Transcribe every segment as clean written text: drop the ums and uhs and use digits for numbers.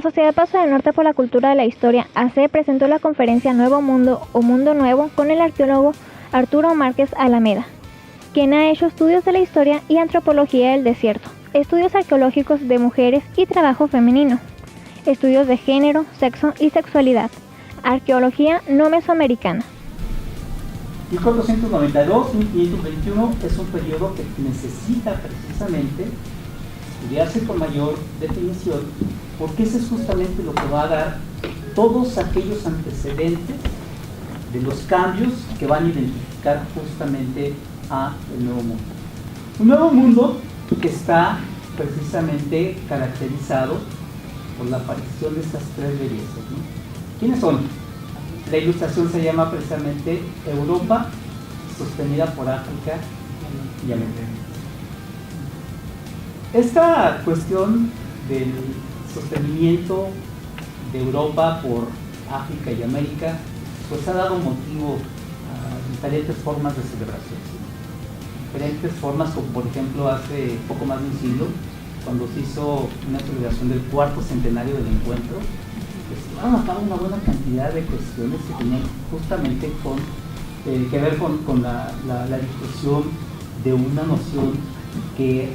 La Sociedad Paso del Norte por la Cultura de la Historia, AC, presentó la conferencia Nuevo Mundo o Mundo Nuevo con el arqueólogo Arturo Márquez Alameda, quien ha hecho estudios de la historia y antropología del desierto, estudios arqueológicos de mujeres y trabajo femenino, estudios de género, sexo y sexualidad, arqueología no mesoamericana. 1492-1521 es un periodo que necesita precisamente estudiarse con mayor definición, porque ese es justamente lo que va a dar todos aquellos antecedentes de los cambios que van a identificar justamente a el Nuevo Mundo. Un Nuevo Mundo que está precisamente caracterizado por la aparición de estas tres bellezas, ¿no? ¿Quiénes son? La ilustración se llama precisamente Europa, sostenida por África y América. Esta cuestión del sostenimiento de Europa por África y América pues ha dado motivo a diferentes formas de celebración, diferentes formas, como por ejemplo hace poco más de un siglo, cuando se hizo una celebración del cuarto centenario del encuentro, pues llevaron a cabo una buena cantidad de cuestiones que tenían justamente que ver con la discusión de una noción que es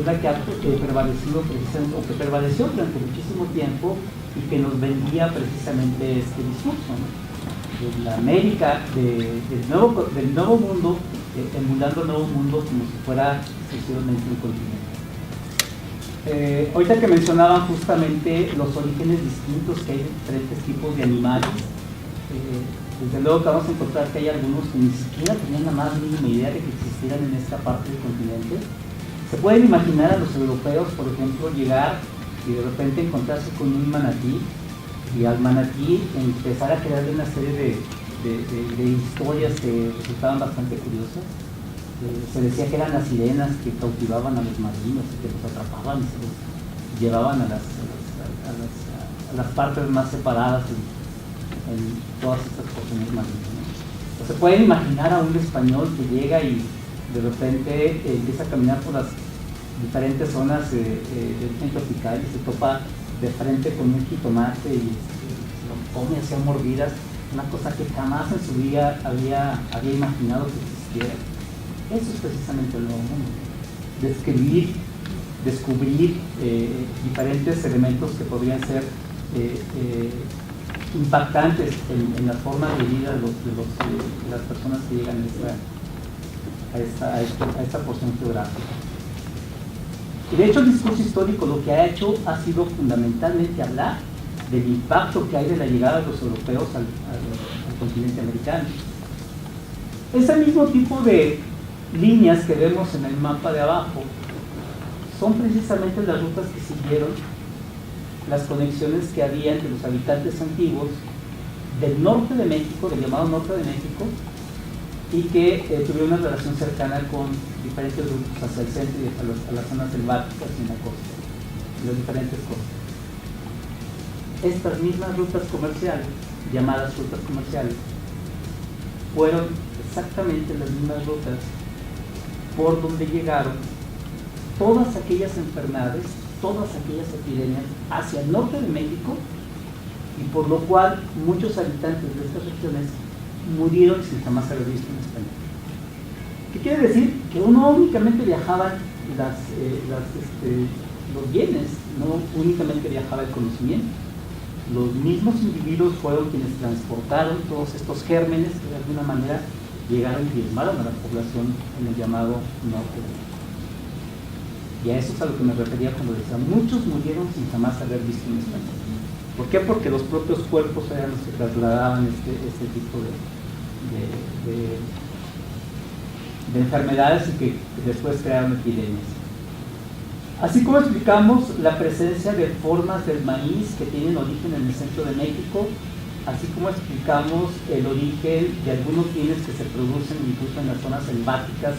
la que ha prevalecido precisamente, o que prevaleció durante muchísimo tiempo y que nos vendía precisamente este discurso, ¿no? De la América, del nuevo mundo, emulando el nuevo mundo como si fuera exclusivamente un continente. Ahorita que mencionaban justamente los orígenes distintos que hay de diferentes tipos de animales, desde luego que vamos a encontrar que hay algunos que ni siquiera tenían la más mínima idea de que existieran en esta parte del continente. Se pueden imaginar a los europeos, por ejemplo, llegar y de repente encontrarse con un manatí y al manatí empezar a crearle una serie de historias que resultaban bastante curiosas. Se decía que eran las sirenas que cautivaban a los marinos y que los atrapaban y se los llevaban a las partes más separadas en todas estas porciones marinas, ¿no? O se pueden imaginar a un español que llega y de repente empieza a caminar por las diferentes zonas del centro tropical y se topa de frente con un jitomate y se lo come hacia mordidas, una cosa que jamás en su vida había imaginado que existiera. Eso es precisamente el Nuevo Mundo. Descubrir diferentes elementos que podrían ser impactantes en la forma de vida de las personas que llegan a esta porción geográfica. Y de hecho el discurso histórico lo que ha hecho ha sido fundamentalmente hablar del impacto que hay de la llegada de los europeos al continente americano. Ese mismo tipo de líneas que vemos en el mapa de abajo son precisamente las rutas que siguieron las conexiones que había entre los habitantes antiguos del norte de México, del llamado norte de México, y que tuvieron una relación cercana con diferentes grupos hacia el centro y a las zonas selváticas y en la costa, en las diferentes costas. Estas mismas rutas comerciales, llamadas rutas comerciales, fueron exactamente las mismas rutas por donde llegaron todas aquellas enfermedades, todas aquellas epidemias hacia el norte de México, y por lo cual muchos habitantes de estas regiones murieron sin jamás haber visto en España. ¿Qué quiere decir? Que no únicamente viajaban los bienes, no únicamente viajaba el conocimiento. Los mismos individuos fueron quienes transportaron todos estos gérmenes que de alguna manera llegaron y diezmaron a la población en el llamado norte de México. Y a eso es a lo que me refería cuando decía, muchos murieron sin jamás haber visto en España. ¿Por qué? Porque los propios cuerpos eran los que trasladaban este tipo de enfermedades y que después crearon epidemias. Así como explicamos la presencia de formas del maíz que tienen origen en el centro de México, así como explicamos el origen de algunos bienes que se producen incluso en las zonas selváticas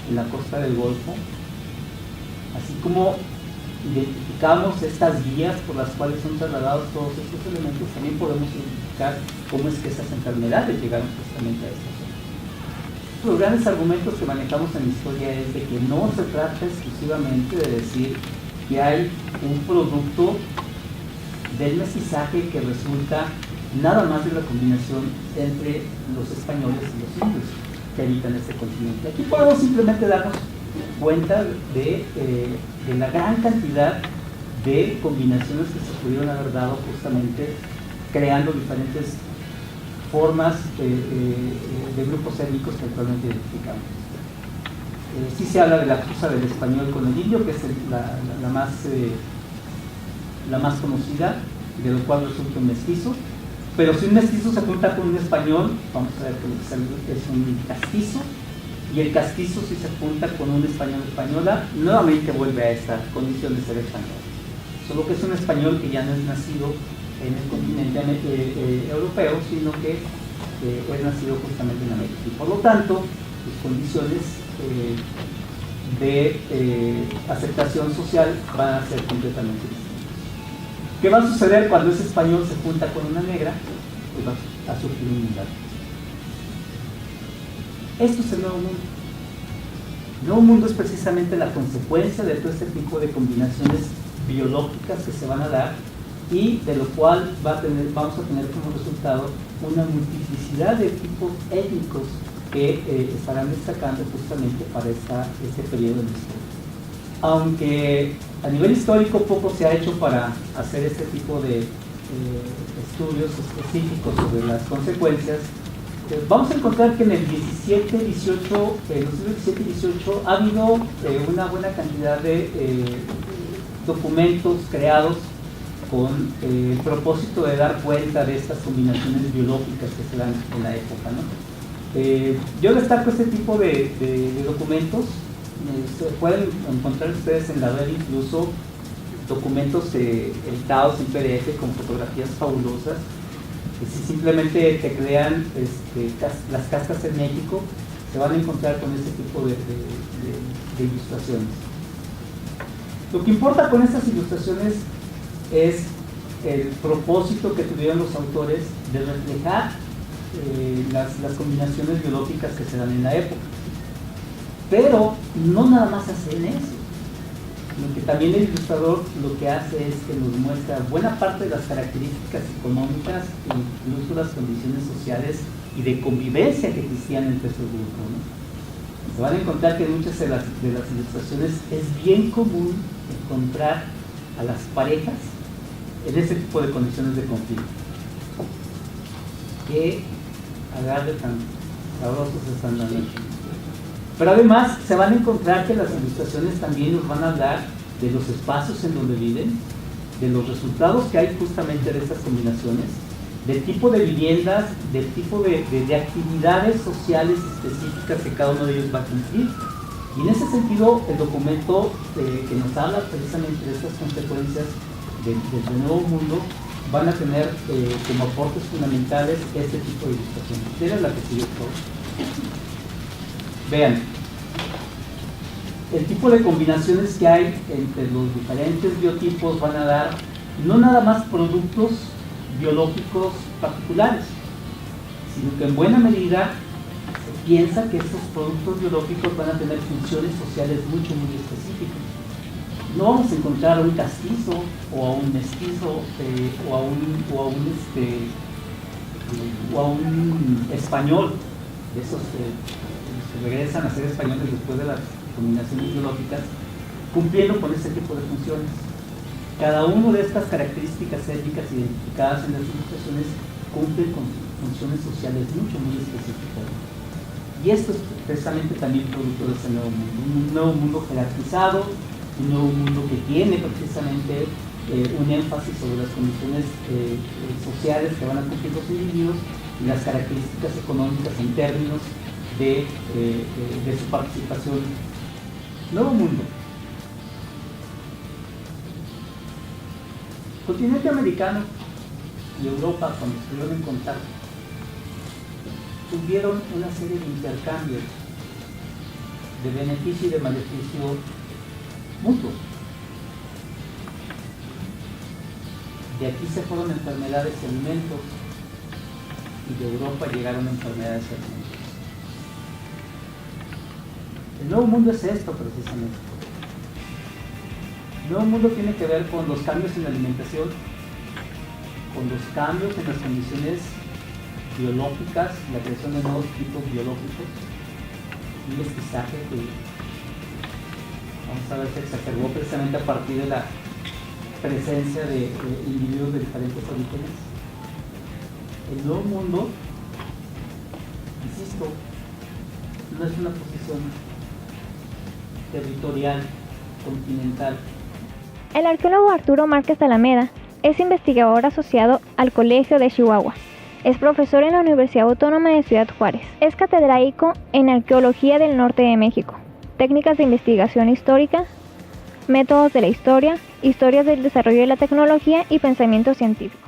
en la costa del Golfo, así como identificamos estas vías por las cuales son trasladados todos estos elementos, también podemos identificar cómo es que esas enfermedades llegaron justamente a esta zona. Los grandes argumentos que manejamos en la historia es de que no se trata exclusivamente de decir que hay un producto del mestizaje que resulta nada más de la combinación entre los españoles y los indios que habitan este continente. Aquí podemos simplemente darnos cuenta de la gran cantidad de combinaciones que se pudieron haber dado justamente creando diferentes formas de grupos étnicos que actualmente identificamos. Sí se habla de la cruza del español con el indio, que es la más conocida, de lo cual resulta un mestizo. Pero si un mestizo se junta con un español, vamos a ver que es un castizo, y el castizo si se junta con un español española, nuevamente vuelve a esta condición de ser español. Solo que es un español que ya no es nacido en el continente europeo, sino que es nacido justamente en América. Y por lo tanto, sus condiciones de aceptación social van a ser completamente distintas. ¿Qué va a suceder cuando ese español se junta con una negra? Pues va a sufrir un milagro. Esto es el Nuevo Mundo. El Nuevo Mundo es precisamente la consecuencia de todo este tipo de combinaciones biológicas que se van a dar y de lo cual vamos a tener como resultado una multiplicidad de tipos étnicos que estarán destacando justamente para este periodo de la historia. Aunque a nivel histórico poco se ha hecho para hacer este tipo de estudios específicos sobre las consecuencias, vamos a encontrar que en el 17, 18, los siglos 17 y 18 ha habido una buena cantidad de documentos creados con el propósito de dar cuenta de estas combinaciones biológicas que se dan en la época, ¿no? Yo destaco este tipo de documentos. Se pueden encontrar ustedes en la red incluso documentos editados en PDF con fotografías fabulosas que si simplemente te crean las cascas en México se van a encontrar con ese tipo de ilustraciones. Lo que importa con estas ilustraciones es el propósito que tuvieron los autores de reflejar las combinaciones biológicas que se dan en la época. Pero no nada más hacen eso, sino que también el ilustrador lo que hace es que nos muestra buena parte de las características económicas e incluso las condiciones sociales y de convivencia que existían entre esos grupos, ¿no? Se van a encontrar que en muchas de las ilustraciones es bien común encontrar a las parejas en ese tipo de condiciones de conflicto. Qué agarre tan sabrosos están dando. Pero además se van a encontrar que las ilustraciones también nos van a hablar de los espacios en donde viven, de los resultados que hay justamente de estas combinaciones, del tipo de viviendas, del tipo de actividades sociales específicas que cada uno de ellos va a cumplir. Y en ese sentido, el documento que nos habla precisamente de estas consecuencias del Nuevo Mundo van a tener como aportes fundamentales este tipo de ilustraciones. Esta es la que sigue todo. Vean, el tipo de combinaciones que hay entre los diferentes biotipos van a dar no nada más productos biológicos particulares, sino que en buena medida se piensa que estos productos biológicos van a tener funciones sociales mucho, muy específicas. No vamos a encontrar a un castizo o a un mestizo o a un español de esos que regresan a ser españoles después de las combinaciones biológicas, cumpliendo con este tipo de funciones. Cada una de estas características étnicas identificadas en las ilustraciones cumple con funciones sociales mucho, muy específicas. Y esto es precisamente también producto de este nuevo mundo, un nuevo mundo jerarquizado, un nuevo mundo que tiene precisamente un énfasis sobre las condiciones sociales que van a cumplir los individuos y las características económicas en términos de su participación. Nuevo mundo. El continente americano y Europa, cuando estuvieron en contacto, tuvieron una serie de intercambios de beneficio y de maleficio mutuo. De aquí se fueron enfermedades y alimentos, y de Europa llegaron enfermedades y alimentos. El nuevo mundo es esto precisamente. El nuevo mundo tiene que ver con los cambios en la alimentación con los cambios en las condiciones biológicas, la creación de nuevos tipos biológicos, un mestizaje que vamos a ver se exacerbó precisamente a partir de la presencia de individuos de diferentes orígenes. El nuevo mundo, insisto, no es una posición territorial, continental. El arqueólogo Arturo Márquez Alameda es investigador asociado al Colegio de Chihuahua. Es profesor en la Universidad Autónoma de Ciudad Juárez. Es catedrático en Arqueología del Norte de México, técnicas de investigación histórica, métodos de la historia, historias del desarrollo de la tecnología y pensamiento científico.